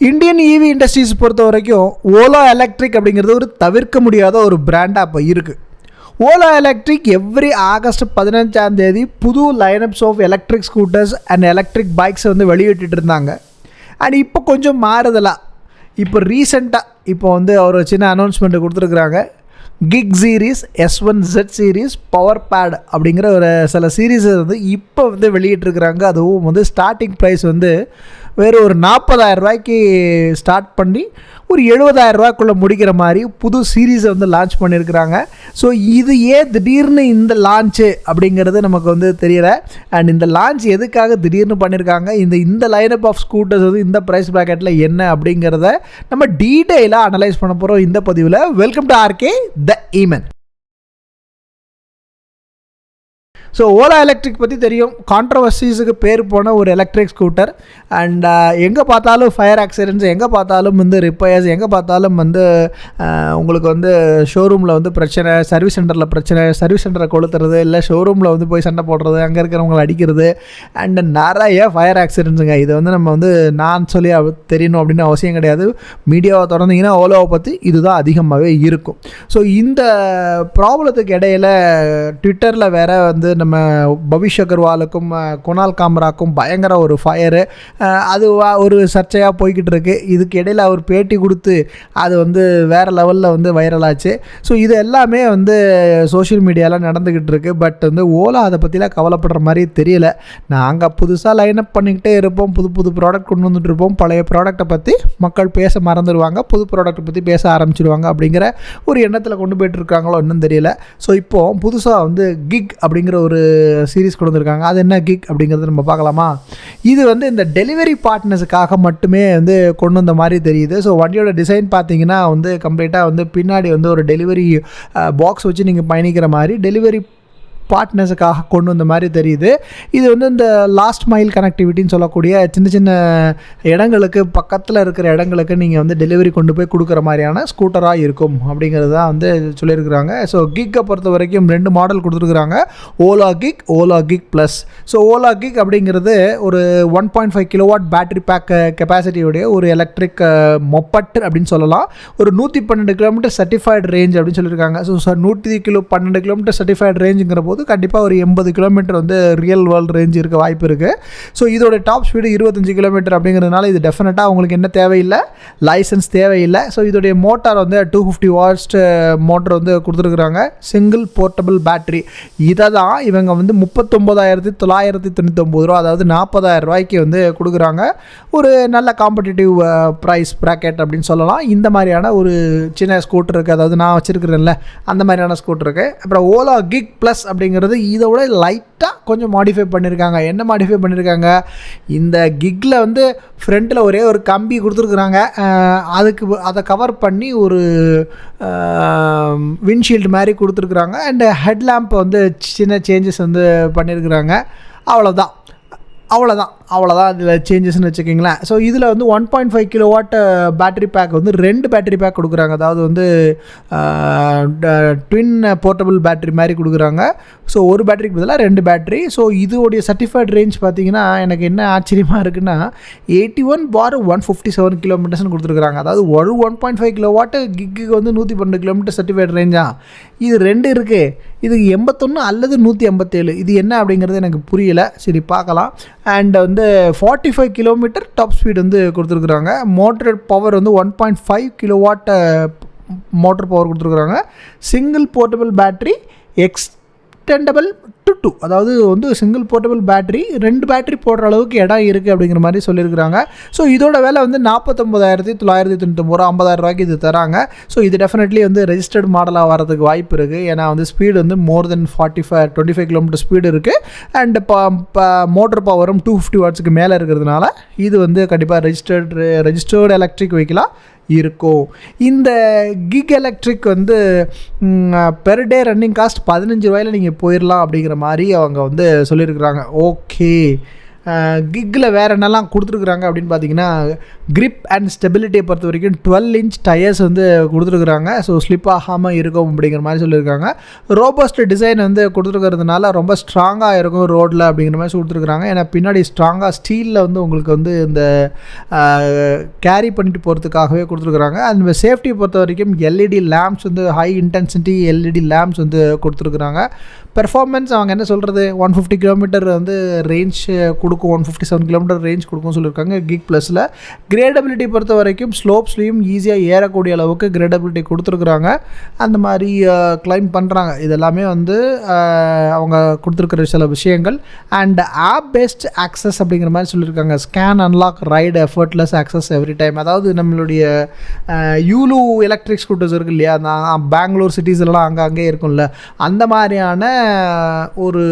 Indian EV industries பொறுத்த வரைக்கும் Ola electric அப்படிங்கிறது ஒரு தவிர்க்க முடியாத ஒரு பிராண்டாக இப்போ இருக்குது. ஓலா எலக்ட்ரிக் எவ்ரி ஆகஸ்ட் 15 புது lineups of electric scooters and electric பைக்ஸை வந்து வெளியிட்டு இருந்தாங்க. அண்ட் இப்போ கொஞ்சம் மாறுதலாக இப்போ ரீசெண்டாக இப்போ வந்து ஒரு சின்ன அனௌன்ஸ்மெண்ட்டு கொடுத்துருக்குறாங்க. Gig series, S1Z series, power pod அப்படிங்கிற ஒரு சில சீரீஸை வந்து இப்போ வந்து வெளியிட்டிருக்கிறாங்க. அதுவும் வந்து ஸ்டார்டிங் ப்ரைஸ் வந்து வேறு ஒரு 40,000 ரூபாய்க்கு ஸ்டார்ட் பண்ணி ஒரு 70,000 ரூபாய்க்குள்ளே முடிக்கிற மாதிரி புது சீரீஸை வந்து லான்ச் பண்ணியிருக்கிறாங்க. ஸோ இது ஏன் திடீர்னு இந்த லான்ச்சு அப்படிங்கிறது நமக்கு வந்து தெரியலை. அண்ட் இந்த லான்ச் எதுக்காக திடீர்னு பண்ணியிருக்காங்க, இந்த லைனப் ஆஃப் ஸ்கூட்டர்ஸ் வந்து இந்த ப்ரைஸ் ப்ராக்கெட்டில் என்ன அப்படிங்கிறத நம்ம டீட்டெயிலாக அனலைஸ் பண்ண போகிறோம் இந்த பதிவில். Welcome to RK the Eman. So Ola electric பற்றி தெரியும், கான்ட்ரவர்சிஸுக்கு பேர் போன ஒரு எலக்ட்ரிக் ஸ்கூட்டர். அண்ட் எங்கே பார்த்தாலும் ஃபயர் ஆக்சிடென்ட்ஸ், எங்கே பார்த்தாலும் வந்து ரிப்பேர்ஸ், எங்கே பார்த்தாலும் வந்து உங்களுக்கு வந்து ஷோரூமில் வந்து பிரச்சனை, சர்வீஸ் சென்டரில் பிரச்சனை, சர்வீஸ் சென்டரை கொளுத்துறது, இல்லை ஷோரூமில் வந்து போய் சண்டை போடுறது, அங்கே இருக்கிறவங்களை அடிக்கிறது, அண்ட் நிறைய ஃபயர் ஆக்சிடென்ட்ஸுங்க. இதை வந்து நம்ம வந்து நான் சொல்லி தெரியணும் அப்படின்னு அவசியம் கிடையாது. மீடியாவை திறந்தீங்கன்னா ஓலாவை பற்றி இதுதான் அதிகமாகவே இருக்கும். ஸோ இந்த ப்ராப்ளத்துக்கு இடையில் ட்விட்டரில் வேறு வந்து நம்ம பவிஷ் அகர்வாலுக்கும் குணால் காம்ராக்கும் பயங்கர ஒரு ஃபயரு, அது ஒரு சர்ச்சையாக போய்கிட்டு இருக்கு. இதுக்கு இடையில் அவர் பேட்டி கொடுத்து அது வந்து வேறு லெவலில் வந்து வைரலாச்சு. ஸோ இது எல்லாமே வந்து சோஷியல் மீடியாவில் நடந்துக்கிட்டு இருக்குது. பட் வந்து ஓலா அதை பற்றிலாம் கவலைப்படுற மாதிரி தெரியல. நாங்கள் புதுசாக லைனப் பண்ணிக்கிட்டே இருப்போம், புது புது ப்ராடக்ட் கொண்டு வந்துட்டு இருப்போம். பழைய ப்ராடக்ட்டை பற்றி மக்கள் பேச மறந்துடுவாங்க, புது ப்ராடக்ட்டை பற்றி பேச ஆரம்பிச்சிடுவாங்க அப்படிங்கிற ஒரு எண்ணத்தில் கொண்டு போய்ட்டுருக்காங்களோ இன்னும் தெரியல. ஸோ இப்போது புதுசாக வந்து கிக் அப்படிங்கிற ஒரு சீரீஸ் கொண்டு வந்திருக்காங்க. அது என்ன கிக் அப்படிங்கிறத நம்ம பார்க்கலாமா? இது வந்து இந்த டெலிவரி பார்ட்னர்ஸுக்காக மட்டுமே வந்து கொண்டு வந்த மாதிரி தெரியுது. ஸோ வண்டியோட டிசைன் பார்த்தீங்கன்னா வந்து கம்ப்ளீட்டாக வந்து பின்னாடி வந்து ஒரு டெலிவரி பாக்ஸ் வச்சு நீங்கள் பயணிக்கிற மாதிரி டெலிவரி பார்ட்னர்ஸுக்காக கொண்டு வந்த மாதிரி தெரியுது. இது வந்து இந்த லாஸ்ட் மைல் கனெக்டிவிட்டின்னு சொல்லக்கூடிய சின்ன சின்ன இடங்களுக்கு, பக்கத்தில் இருக்கிற இடங்களுக்கு நீங்கள் வந்து டெலிவரி கொண்டு போய் கொடுக்குற மாதிரியான ஸ்கூட்டராக இருக்கும் அப்படிங்கிறது தான் வந்து சொல்லியிருக்கிறாங்க. ஸோ கிக்கை பொறுத்த வரைக்கும் 2 மாடல் கொடுத்துருக்குறாங்க, Ola kick, Ola kick plus. So Ola kick அப்படிங்கிறது ஒரு 1.5 கிலோவாட் பேட்டரி பேக் கெப்பாசிட்டியுடைய ஒரு எலக்ட்ரிக் மொப்பட் அப்படின்னு சொல்லலாம். ஒரு 112 கிலோமீட்டர் சர்டிஃபைடு ரேஞ்ச் அப்படின்னு சொல்லியிருக்காங்க. ஸோ 112 கிலோமீட்டர் சர்டிஃபைடு ரேஞ்சுங்கிற போது கண்டிப்பாக ஒரு 80 கிலோமீட்டர் வந்து ரியல் வேர்ல்டு ரேஞ்ச் இருக்க வாய்ப்பு இருக்குது. ஸோ இதோட டாப் ஸ்பீடு 25 கிலோமீட்டர் அப்படிங்கிறதுனால இது டெஃபினட்டாக உங்களுக்கு என்ன தேவையில்லை, லைசன்ஸ் தேவையில்லை. ஸோ இதோடைய மோட்டார் வந்து 250 வாட்ஸ் மோட்டர் வந்து கொடுத்துருக்குறாங்க. Single portable battery. இதை தான் இவங்க வந்து 39,999 ரூபா, அதாவது 40,000 ரூபாய்க்கு வந்து கொடுக்குறாங்க. ஒரு நல்ல காம்படிட்டிவ் ப்ரைஸ் ப்ராக்கெட் அப்படின்னு சொல்லலாம். இந்த மாதிரியான ஒரு சின்ன ஸ்கூட்டர் இருக்குது, அதாவது நான் வச்சுருக்கிறேன்ல அந்த மாதிரியான ஸ்கூட்டர் இருக்குது. அப்புறம் ஓலா கிக் ப்ளஸ் அப்படிங்கிறது இதை விட லைட்டாக கொஞ்சம் மாடிஃபை பண்ணியிருக்காங்க. என்ன மாடிஃபை பண்ணியிருக்காங்க, இந்த கிக்கில் வந்து ஃப்ரண்ட்டில் ஒரே ஒரு கம்பி கொடுத்துருக்குறாங்க. அதை கவர் பண்ணி ஒரு விண்ட்ஷீல்டு மாதிரி கொடுத்துருக்குறாங்க. அண்டு ஹெட் லேம்ப் வந்து சின்ன சேஞ்சஸ் வந்து பண்ணியிருக்கிறாங்க. அவ்வளோதான் இதில் சேஞ்சஸ்ன்னு வச்சுக்கிங்களேன். ஸோ இதில் வந்து 1.5 கிலோவாட் பேட்டரி பேக் வந்து 2 பேட்டரி பேக் கொடுக்குறாங்க. அதாவது வந்து ட்வின் போர்ட்டபிள் பேட்டரி மாதிரி கொடுக்குறாங்க. ஸோ ஒரு பேட்டரிக்கு பதிலாக 2 பேட்டரி. ஸோ இதோடைய சர்டிஃபைட் ரேஞ்ச் பார்த்தீங்கன்னா எனக்கு என்ன ஆச்சரியமாக இருக்குன்னா 81/157 கிலோமீட்டர்ஸ்னு கொடுத்துருக்குறாங்க. அதாவது ஒரு 1.5 கிலோவாட்டு கிக்கு வந்து 112 கிலோமீட்டர் சர்டிஃபைட் ரேஞ்சா. இது 2 இருக்குது, இது 81 அல்லது 157. இது என்ன அப்படிங்கிறது எனக்கு புரியலை. சரி பார்க்கலாம். அண்ட் வந்து 45 கிலோமீட்டர் டாப் ஸ்பீட் வந்து கொடுத்துருக்குறாங்க. மோட்டர் பவர் வந்து 1.5 கிலோவாட் மோட்டர் பவர் கொடுத்துருக்குறாங்க. Single portable battery, extendable to 2, அதாவது வந்து சிங்கிள் போர்ட்டபிள் பேட்டரி, 2 பேட்டரி போடுற அளவுக்கு இடம் இருக்குது அப்படிங்கிற மாதிரி சொல்லியிருக்கிறாங்க. ஸோ இதோட விலை வந்து 49,999 ரூபா, 50,000 ரூபாய்க்கு இது தராங்க. ஸோ இது டெஃபினெட்லி வந்து ரெஜிஸ்டர்டு மாடலாக வரதுக்கு வாய்ப்பு இருக்குது. ஏன்னா வந்து ஸ்பீடு வந்து மோர் தென் 25 கிலோமீட்டர் ஸ்பீடு இருக்குது. அண்ட் மோட்டர் பவரும் 250 வாட்ஸுக்கு மேலே இருக்கிறதுனால இது வந்து கண்டிப்பாக ரெஜிஸ்டர்டு எலக்ட்ரிக் வெஹிக்கிளாக இருக்கும். இந்த கிக் எலக்ட்ரிக் வந்து பெர் டே ரன்னிங் காஸ்ட் 15 ரூபாயில் நீங்கள் போயிடலாம் அப்படிங்கிற மாதிரி அவங்க வந்து சொல்லியிருக்கிறாங்க. ஓகே, கிக்கில் வேறு என்னெல்லாம் கொடுத்துருக்குறாங்க அப்படின்னு பார்த்தீங்கன்னா கிரிப் அண்ட் ஸ்டெபிலிட்டியை பொறுத்த வரைக்கும் 12 inch டயர்ஸ் வந்து கொடுத்துருக்குறாங்க. ஸோ ஸ்லிப் ஆகாமல் இருக்கும் அப்படிங்கிற மாதிரி சொல்லியிருக்காங்க. ரோபஸ்ட் டிசைன் வந்து கொடுத்துருக்கிறதுனால ரொம்ப ஸ்ட்ராங்காக இருக்கும் ரோட்டில் அப்படிங்கிற மாதிரி கொடுத்துருக்குறாங்க. ஏன்னா பின்னாடி ஸ்ட்ராங்காக ஸ்டீலில் வந்து உங்களுக்கு வந்து இந்த கேரி பண்ணிட்டு போகிறதுக்காகவே கொடுத்துருக்குறாங்க. அந்த சேஃப்டியை பொறுத்த வரைக்கும் எல்இடி லேம்ப்ஸ் வந்து ஹை இன்டென்சிட்டி எல்இடி லேம்ப்ஸ் வந்து கொடுத்துருக்குறாங்க. பெர்ஃபார்மன்ஸ் அவங்க என்ன சொல்கிறது 150 கிலோமீட்டர் வந்து ரேஞ்ச் கொடுக்கும், 157 கிலோமீட்டர் ரேஞ்ச் கொடுக்கும்னு சொல்லியிருக்காங்க கிக் ப்ளஸில். கிரேடபிலிட்டி பொறுத்த வரைக்கும் ஸ்லோப்ஸ்லேயும் ஈஸியாக ஏறக்கூடிய அளவுக்கு கிரேடபிலிட்டி கொடுத்துருக்குறாங்க. அந்த மாதிரி கிளைம் பண்ணுறாங்க. இதெல்லாமே வந்து அவங்க கொடுத்துருக்குற சில விஷயங்கள். அண்ட் ஆப் பேஸ்ட் ஆக்சஸ் அப்படிங்கிற மாதிரி சொல்லியிருக்காங்க. Scan unlock ride effortless access every time. அதாவது நம்மளுடைய யூலு எலக்ட்ரிக் ஸ்கூட்டர்ஸ் இருக்குது இல்லையா, பெங்களூர் சிட்டிஸ்லாம் அங்கே இருக்கும்ல, அந்த மாதிரியான ஒரு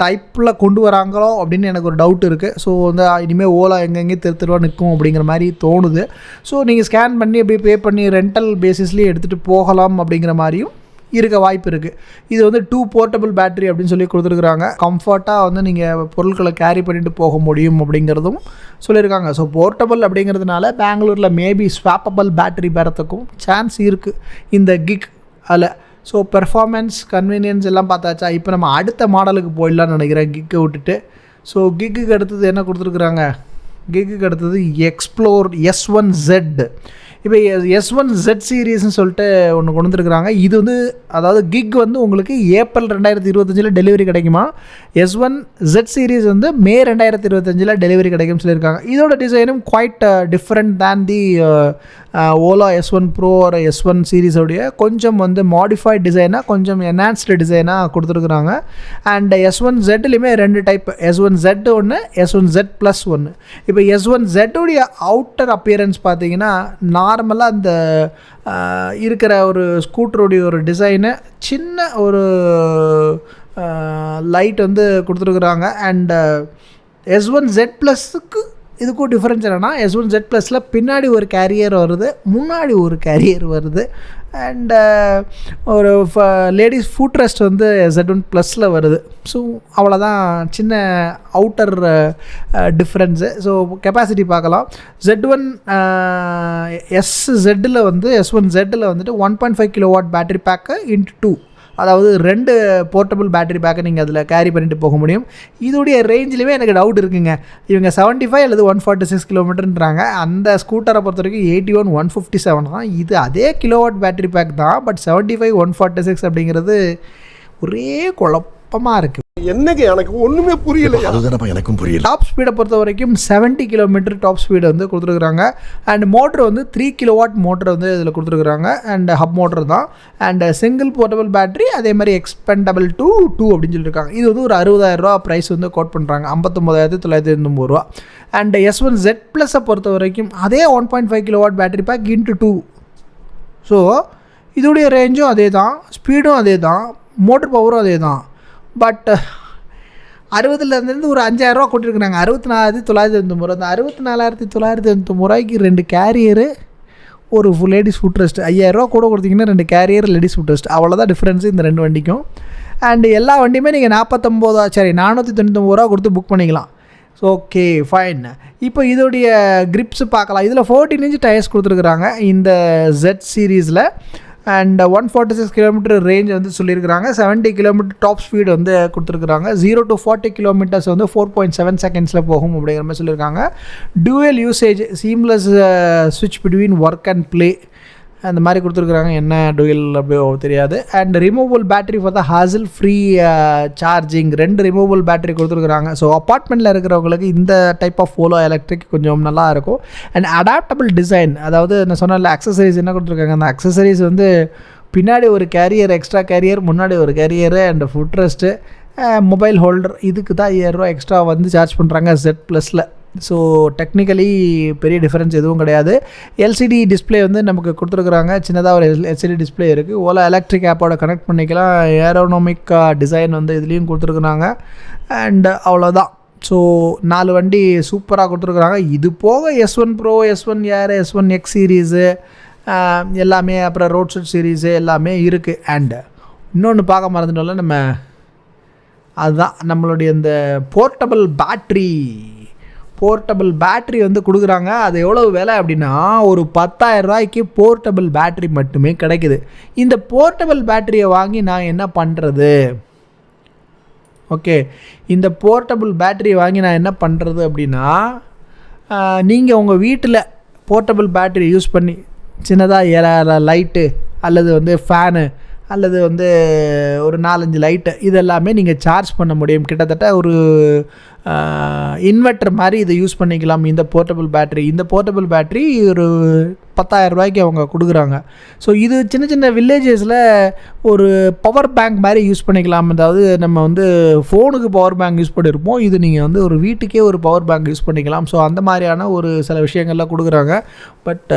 டைப்பில் கொண்டு வராங்களோ அப்படின்னு எனக்கு ஒரு டவுட் இருக்குது. ஸோ வந்து இனிமேல் ஓலா எங்கெங்கே தெருவா நிற்கும் அப்படிங்கிற மாதிரி தோணுது. ஸோ நீங்கள் ஸ்கேன் பண்ணி அப்படியே பே பண்ணி ரெண்டல் பேசிஸ்லேயே எடுத்துகிட்டு போகலாம் அப்படிங்கிற மாதிரியும் இருக்க வாய்ப்பு இருக்குது. இது வந்து 2 போர்ட்டபிள் பேட்டரி அப்படின்னு சொல்லி கொடுத்துருக்குறாங்க. கம்ஃபர்ட்டாக வந்து நீங்கள் பொருட்களை கேரி பண்ணிட்டு போக முடியும் அப்படிங்கிறதும் சொல்லியிருக்காங்க. ஸோ போர்ட்டபிள் அப்படிங்கிறதுனால பெங்களூரில் மேபி ஸ்வாப்பபிள் பேட்டரி பெறத்துக்கும் சான்ஸ் இருக்குது இந்த கிக் அதில். ஸோ பெர்ஃபார்மன்ஸ் கன்வீனியன்ஸ் எல்லாம் பார்த்தாச்சா. இப்போ நம்ம அடுத்த மாடலுக்கு போயிடலான்னு நினைக்கிறேன் கிக்கை விட்டுட்டு. ஸோ கிக்குக்கு அடுத்தது என்ன கொடுத்துருக்குறாங்க, கிக்குக்கு அடுத்தது எக்ஸ்ப்ளோர் S1Z. இப்போ S1Z சீரீஸ்ன்னு சொல்லிட்டு ஒன்று கொண்டு வந்துருக்குறாங்க. இது வந்து அதாவது கிக் வந்து உங்களுக்கு ஏப்ரல் 2025 டெலிவரி கிடைக்குமா. S1Z சீரீஸ் வந்து மே 2025 டெலிவரி கிடைக்கும்னு சொல்லியிருக்காங்க. இதோட டிசைனும் குவைட் டிஃப்ரெண்ட் தேன் தி ஓலா S1 Pro ஒரு S1 சீரீஸோடைய கொஞ்சம் வந்து மாடிஃபைட் டிசைனாக கொஞ்சம் என்ஹான்ஸ்டு டிசைனாக கொடுத்துருக்குறாங்க. அண்ட் S1Zலேயுமே 2 டைப், S1Z ஒன்று, S1Z+ ஒன்று. இப்போ S1Z உடைய அவுட்டர் அப்பியரன்ஸ் பார்த்தீங்கன்னா நார்மலாக அந்த இருக்கிற ஒரு ஸ்கூட்டருடைய ஒரு டிசைனு சின்ன ஒரு லைட் வந்து கொடுத்துருக்குறாங்க. அண்ட் S1Z+க்கு இதுக்கும் டிஃப்ரென்ஸ் என்னென்னா S1Z+ல் பின்னாடி ஒரு கேரியர் வருது, முன்னாடி ஒரு கேரியர் வருது. அண்ட் ஒரு லேடிஸ் ஃபுட் ரெஸ்ட் வந்து Z1+ல் வருது. ஸோ அவ்வளோதான் சின்ன அவுட்டர் டிஃப்ரென்ஸு. ஸோ கெப்பாசிட்டி பார்க்கலாம். S1ZL வந்து S1Zல் வந்துட்டு 1.5 kW பேட்டரி பேக்கு × 2, அதாவது 2 போர்ட்டபிள் பேட்டரி பேக்கை நீங்கள் அதில் கேரி பண்ணிட்டு போக முடியும். இதோடைய ரேஞ்சிலுமே எனக்கு டவுட் இருக்குங்க. இவங்க 75 அல்லது 146 கிலோமீட்டர்ன்றாங்க. அந்த ஸ்கூட்டரை பொறுத்த வரைக்கும் 81 157 தான். இது அதே கிலோவாட் பேட்டரி பேக் தான். பட் 75 146 அப்படிங்கிறது ஒரே குழப்பமாக இருக்குது. என்னங்க எனக்கு ஒன்றுமே புரியல. அதுதான் எனக்கும் புரியல. டாப் ஸ்பீடை பொறுத்த வரைக்கும் 70 கிலோமீட்டர் டாப் ஸ்பீடு வந்து கொடுத்துருக்குறாங்க. அண்ட் மோட்டர் வந்து 3 kW மோட்டர் வந்து இதில் கொடுத்துருக்குறாங்க. அண்ட் ஹப் மோட்டர் தான். அண்ட் சிங்கிள் போர்ட்டபிள் பேட்டரி, அதே மாதிரி எக்ஸ்பெண்டபிள் டு 2 அப்படின்னு சொல்லியிருக்காங்க. இது வந்து ஒரு 60,000 ப்ரைஸ் வந்து கோட் பண்ணுறாங்க, 59,980. அண்ட் S1Z+ஐ பொறுத்த வரைக்கும் அதே 1.5 kW பேட்டரி பேக் × 2. ஸோ இதோடைய ரேஞ்சும் அதே தான், ஸ்பீடும் அதே தான், மோட்டர் பவரும் அதே தான். பட் 60லேருந்து ஒரு 5,000 கொட்டிருக்கிறாங்க. 64,980. அந்த 64,980 2 கேரியரு, ஒரு லேடிஸ் ஃபுட் ரெஸ்ட். 5,000 கூட கொடுத்தீங்கன்னா 2 கேரியர் லேடிஸ் ஃபுட் ரெஸ்ட். அவ்வளோதான் டிஃப்ரென்ஸு இந்த 2 வண்டிக்கும். அண்டு எல்லா வண்டியுமே நீங்கள் 499 கொடுத்து புக் பண்ணிக்கலாம். Okay fine. இப்போ இதோடைய கிரிப்ஸ் பார்க்கலாம். இதில் 14 inch டயர்ஸ் கொடுத்துருக்குறாங்க இந்த Z சீரீஸில். அண்ட் 146 கிலோமீட்டர் ரேஞ்ச் வந்து சொல்லியிருக்கிறாங்க. 70 கிலோமீட்டர் டாப் ஸ்பீடு வந்து கொடுத்துருக்குறாங்க. 0 to 40 கிலோமீட்டர்ஸ் வந்து 4.7 செகண்ட்ஸில் போகும் அப்படிங்கிற மாதிரி சொல்லியிருக்காங்க. டூயல் யூசேஜ், சீம்லெஸ் ஸ்விட்ச் பிட்வீன் ஒர்க் அண்ட் ப்ளே அந்த மாதிரி கொடுத்துருக்குறாங்க. என்ன டூயல் அப்படியோ தெரியாது. And removable battery for the hassle free charging, 2 removable battery கொடுத்துருக்குறாங்க. ஸோ அப்பார்ட்மெண்ட்டில் இருக்கிறவங்களுக்கு இந்த டைப் ஆஃப் ஓலோ எலக்ட்ரிக் கொஞ்சம் நல்லா இருக்கும். அண்ட் அடாப்டபிள் டிசைன், அதாவது நான் சொன்ன அக்சசரிஸ் என்ன கொடுத்துருக்காங்க, அந்த அக்சசரிஸ் வந்து பின்னாடி ஒரு கேரியர், எக்ஸ்ட்ரா கேரியர், முன்னாடி ஒரு carrier, and food rest, mobile holder. இதுக்கு தான் 5,000 எக்ஸ்ட்ரா வந்து சார்ஜ் பண்ணுறாங்க Z+ல். ஸோ டெக்னிக்கலி பெரிய டிஃப்ரென்ஸ் எதுவும் கிடையாது. எல்சிடி டிஸ்பிளே வந்து நமக்கு கொடுத்துருக்குறாங்க. சின்னதாக ஒரு எல்சிடி டிஸ்பிளே இருக்குது. ஓலா எலக்ட்ரிக் ஆப்போட கனெக்ட் பண்ணிக்கலாம். ஏரோனாமிக் டிசைன் வந்து இதுலேயும் கொடுத்துருக்குறாங்க. அண்ட் அவ்வளோதான். ஸோ 4 வண்டி சூப்பராக கொடுத்துருக்குறாங்க. இது போக S1 Pro, S1 Air, S1X series எல்லாமே, அப்புறம் ரோட் ஷெட் சீரீஸு எல்லாமே இருக்குது. அண்டு இன்னொன்று பார்க்க மறந்துட்டோம்ல, நம்ம அதுதான் நம்மளுடைய இந்த போர்ட்டபிள் பேட்ரி வந்து கொடுக்குறாங்க. அது எவ்வளோ விலை அப்படின்னா ஒரு 10,000 ரூபாய்க்கு போர்ட்டபிள் பேட்ரி மட்டுமே கிடைக்குது. இந்த போர்ட்டபிள் பேட்டரியை வாங்கி நான் என்ன பண்ணுறது? ஓகே, இந்த போர்ட்டபிள் பேட்டரியை வாங்கி நான் என்ன பண்ணுறது அப்படின்னா, நீங்கள் உங்கள் வீட்டில் போர்ட்டபிள் பேட்டரி யூஸ் பண்ணி சின்னதாக லைட்டு அல்லது வந்து ஃபேனு அல்லது வந்து ஒரு 4-5 லைட்டு இதெல்லாமே நீங்கள் சார்ஜ் பண்ண முடியும். கிட்டத்தட்ட ஒரு இன்வெர்ட்டர் மாதிரி இதை யூஸ் பண்ணிக்கலாம். இந்த போர்ட்டபிள் பேட்டரி ஒரு 10,000 ரூபாய்க்கு அவங்க கொடுக்குறாங்க. ஸோ இது சின்ன சின்ன வில்லேஜஸில் ஒரு பவர் பேங்க் மாதிரி யூஸ் பண்ணிக்கலாம். அதாவது நம்ம வந்து ஃபோனுக்கு பவர் பேங்க் யூஸ் பண்ணியிருப்போம், இது நீங்கள் வந்து ஒரு வீட்டுக்கே ஒரு பவர் பேங்க் யூஸ் பண்ணிக்கலாம். ஸோ அந்த மாதிரியான ஒரு சில விஷயங்கள்லாம் கொடுக்குறாங்க. பட்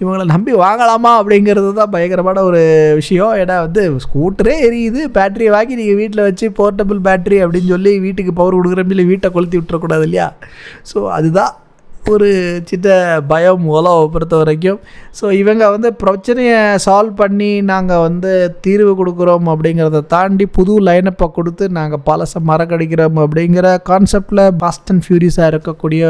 இவங்களை நம்பி வாங்கலாமா அப்படிங்கிறது தான் பயங்கரமான ஒரு விஷயம். ஏன்னா வந்து ஸ்கூட்டரே எரியுது, பேட்டரியை வாங்கி நீங்கள் வீட்டில் வச்சு போர்ட்டபிள் பேட்டரி அப்படின்னு சொல்லி வீட்டுக்கு பவர் கொடுக்குறேன்னு சொல்லி வீட்டை கொளுத்தி விட்டுறக்கூடாது இல்லையா? ஸோ அதுதான் ஒரு சின்ன பயம் ஓலாவை பொறுத்த வரைக்கும். ஸோ இவங்க வந்து பிரச்சனையை சால்வ் பண்ணி நாங்கள் வந்து தீர்வு கொடுக்குறோம் அப்படிங்கிறத தாண்டி புது லைனப்பை கொடுத்து நாங்கள் பழசை மறக்கடிக்கிறோம் அப்படிங்கிற கான்செப்டில் ஃபாஸ்ட் அண்ட் ஃபியூரியஸாக இருக்கக்கூடிய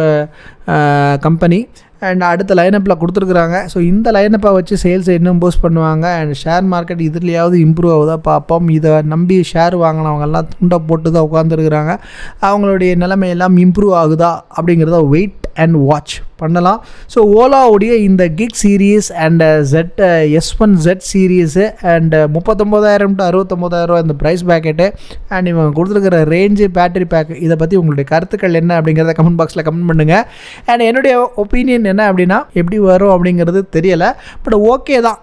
கம்பெனி. அண்ட் அடுத்த லைனப்பில் கொடுத்துருக்குறாங்க. ஸோ இந்த லைனப்பை வச்சு சேல்ஸை இன்னும் பூஸ்ட் பண்ணுவாங்க. அண்ட் ஷேர் மார்க்கெட் இதுலையாவது இம்ப்ரூவ் ஆகுதா பார்ப்போம். இதை நம்பி ஷேர் வாங்கினவங்கெல்லாம் துண்டை போட்டு தான் உட்காந்துருக்குறாங்க. அவங்களுடைய நிலைமையெல்லாம் இம்ப்ரூவ் ஆகுதா அப்படிங்கிறத வெயிட் அண்ட் வாட்ச் பண்ணலாம். ஸோ ஓலாவுடைய இந்த kick series and S1Z series and 39,000 to 69,000 இந்த ப்ரைஸ் பேக்கெட்டு அண்ட் இவங்க கொடுத்துருக்கிற ரேஞ்சு பேட்டரி பேக், இதை பற்றி உங்களுடைய கருத்துக்கள் என்ன அப்படிங்கிறத கமெண்ட் பாக்ஸில் கமெண்ட் பண்ணுங்கள். அண்ட் என்னுடைய ஒப்பீனியன் என்ன அப்படின்னா, எப்படி வரும் அப்படிங்கிறது தெரியலை, பட் ஓகே தான்.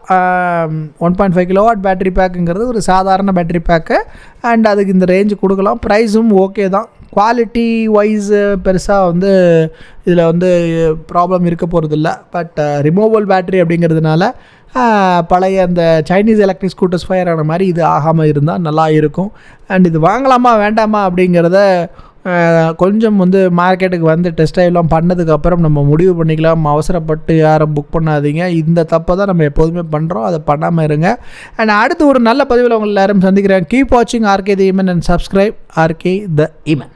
1.5 கிலோவாட் பேட்டரி பேக்குங்கிறது ஒரு சாதாரண பேட்டரி பேக்கு அண்ட் அதுக்கு இந்த ரேஞ்சு கொடுக்கலாம். ப்ரைஸும் ஓகே தான். குவாலிட்டி வைஸ் பெருசாக வந்து இதில் வந்து ப்ராப்ளம் இருக்க போகிறதில்ல. பட் ரிமூவபிள் பேட்டரி அப்படிங்கிறதுனால பழைய அந்த சைனீஸ் எலக்ட்ரிக் ஸ்கூட்டர்ஸ் ஃபயர் ஆன மாதிரி இது ஆகாமல் இருந்தால் நல்லா இருக்கும். அண்ட் இது வாங்கலாமா வேண்டாமா அப்படிங்கிறத கொஞ்சம் வந்து மார்க்கெட்டுக்கு வந்து டெஸ்ட் ட்ரைவ்லாம் பண்ணதுக்கப்புறம் நம்ம முடிவு பண்ணிக்கலாம். அவசரப்பட்டு யாரும் புக் பண்ணாதீங்க. இந்த தப்பை தான் நம்ம எப்போதுமே பண்ணுறோம், அதை பண்ணாமல் இருங்க. அண்ட் அடுத்து ஒரு நல்ல பதிவில் உங்களை எல்லாரும் சந்திக்கிறேன். கீப் வாட்சிங் RK The Eman and subscribe RK The Eman.